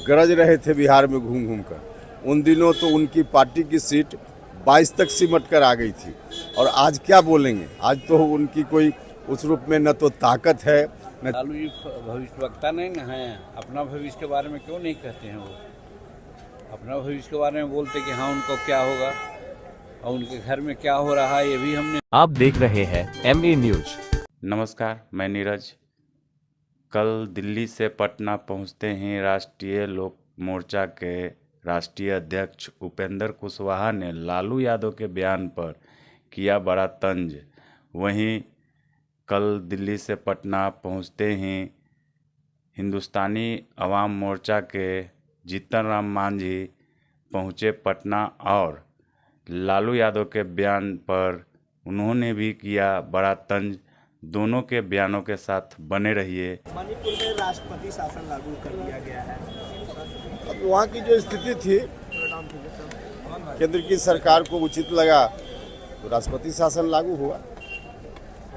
गरज रहे थे बिहार में घूम घूम कर। उन दिनों तो उनकी पार्टी की सीट 22 तक सिमट कर आ गई थी, और आज क्या बोलेंगे। आज तो उनकी कोई उस रूप में न तो ताकत है न। लालू जी भविष्यवक्ता नहीं न है, अपना भविष्य के बारे में क्यों नहीं कहते हैं। वो अपना भविष्य के बारे में बोलते कि हाँ उनको क्या होगा और उनके घर में क्या हो रहा है, ये भी हमने। आप देख रहे हैं MA न्यूज। नमस्कार, मैं नीरज। कल दिल्ली से पटना पहुंचते ही राष्ट्रीय लोक मोर्चा के राष्ट्रीय अध्यक्ष उपेंद्र कुशवाहा ने लालू यादव के बयान पर किया बड़ा तंज। वहीं कल दिल्ली से पटना पहुंचते ही हिंदुस्तानी अवाम मोर्चा के जीतन राम मांझी पहुंचे पटना और लालू यादव के बयान पर उन्होंने भी किया बड़ा तंज। दोनों के बयानों के साथ बने रहिए। मणिपुर में राष्ट्रपति शासन लागू कर दिया गया है। अब वहाँ की जो स्थिति थी, केंद्र की सरकार को उचित लगा तो राष्ट्रपति शासन लागू हुआ।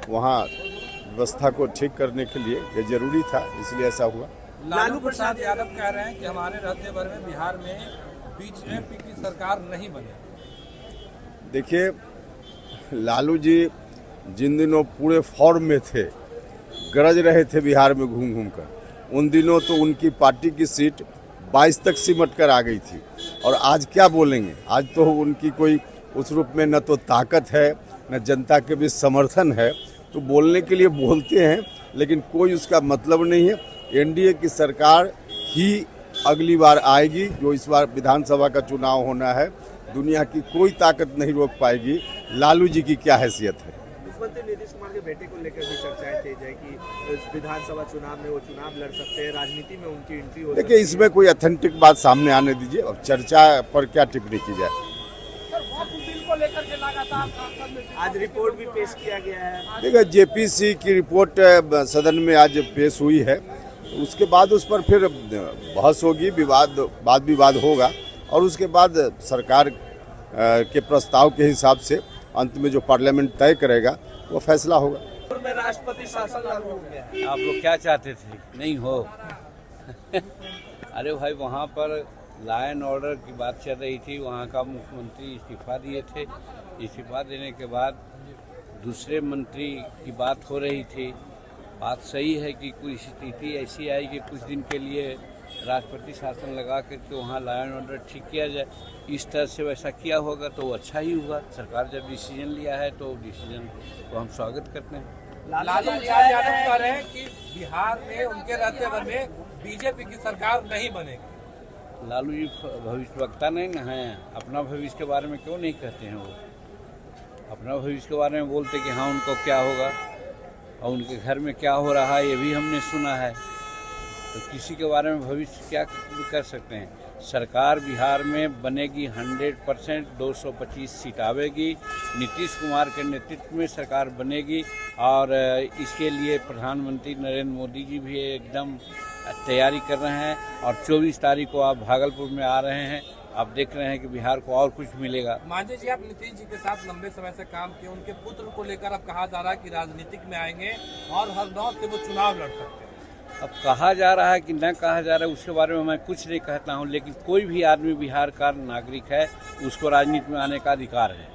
वहाँ व्यवस्था को ठीक करने के लिए ये जरूरी था, इसलिए ऐसा हुआ। लालू प्रसाद यादव कह रहे हैं कि हमारे रहते भर में बिहार में बीजेपी की सरकार नहीं बने। देखिए, लालू जी जिन दिनों पूरे फॉर्म में थे, गरज रहे थे बिहार में घूम घूम कर, उन दिनों तो उनकी पार्टी की सीट 22 तक सिमट कर आ गई थी, और आज क्या बोलेंगे। आज तो उनकी कोई उस रूप में न तो ताकत है न जनता के भी समर्थन है, तो बोलने के लिए बोलते हैं लेकिन कोई उसका मतलब नहीं है। एनडीए की सरकार ही अगली बार आएगी। जो इस बार विधानसभा का चुनाव होना है, दुनिया की कोई ताकत नहीं रोक पाएगी। लालू जी की क्या हैसियत है। मुख्यमंत्री नीतीश कुमार के बेटे को लेकर भी चर्चाएं तेज है कि विधानसभा चुनाव में वो चुनाव लड़ सकते हैं, राजनीति में उनकी एंट्री हो सकती है। देखिए, इसमें कोई ऑथेंटिक बात सामने आने दीजिए, और चर्चा पर क्या टिप्पणी की जाए। आज रिपोर्ट भी पेश किया गया है। देखिए, जेपीसी की रिपोर्ट सदन में आज पेश हुई है, उसके बाद उस पर फिर बहस होगी, वाद विवाद होगा, और उसके बाद सरकार के प्रस्ताव के हिसाब से अंत में जो पार्लियामेंट तय करेगा वो फैसला होगा। में राष्ट्रपति शासन लागू हो गया। आप लोग क्या चाहते थे नहीं हो। अरे भाई, वहाँ पर लॉ एंड ऑर्डर की बात चल रही थी। वहाँ का मुख्यमंत्री इस्तीफा दिए थे। इस्तीफा देने के बाद दूसरे मंत्री की बात हो रही थी। बात सही है कि कोई स्थिति ऐसी आई कि कुछ दिन के लिए राष्ट्रपति शासन लगा करके वहाँ लॉ एंड ऑर्डर ठीक किया जाए। इस तरह से वैसा किया होगा तो अच्छा ही हुआ। सरकार जब डिसीजन लिया है तो डिसीजन को हम स्वागत करते हैं। लालू यादव कह रहे हैं कि बिहार में उनके रहते भर में बीजेपी की सरकार नहीं बनेगी। लालू जी भविष्यवक्ता नहीं न है, अपना भविष्य के बारे में क्यों नहीं कहते हैं। वो अपना भविष्य के बारे में बोलते कि हाँ उनको क्या होगा और उनके घर में क्या हो रहा है, ये भी हमने सुना है। तो किसी के बारे में भविष्य क्या कर सकते हैं। सरकार बिहार में बनेगी 100%, 225 सीट आवेगी। नीतीश कुमार के नेतृत्व में सरकार बनेगी, और इसके लिए प्रधानमंत्री नरेंद्र मोदी जी भी एकदम तैयारी कर रहे हैं। और 24 तारीख को आप भागलपुर में आ रहे हैं। आप देख रहे हैं कि बिहार को और कुछ मिलेगा। मांझी जी, आप नीतीश जी के साथ लंबे समय से काम किए। उनके पुत्र को लेकर अब कहा जा रहा है कि राजनीतिक में आएंगे और हर दौर से वो चुनाव लड़ सकते हैं। अब कहा जा रहा है कि न कहा जा रहा है, उसके बारे में मैं कुछ नहीं कहता हूं, लेकिन कोई भी आदमी बिहार का नागरिक है, उसको राजनीति में आने का अधिकार है।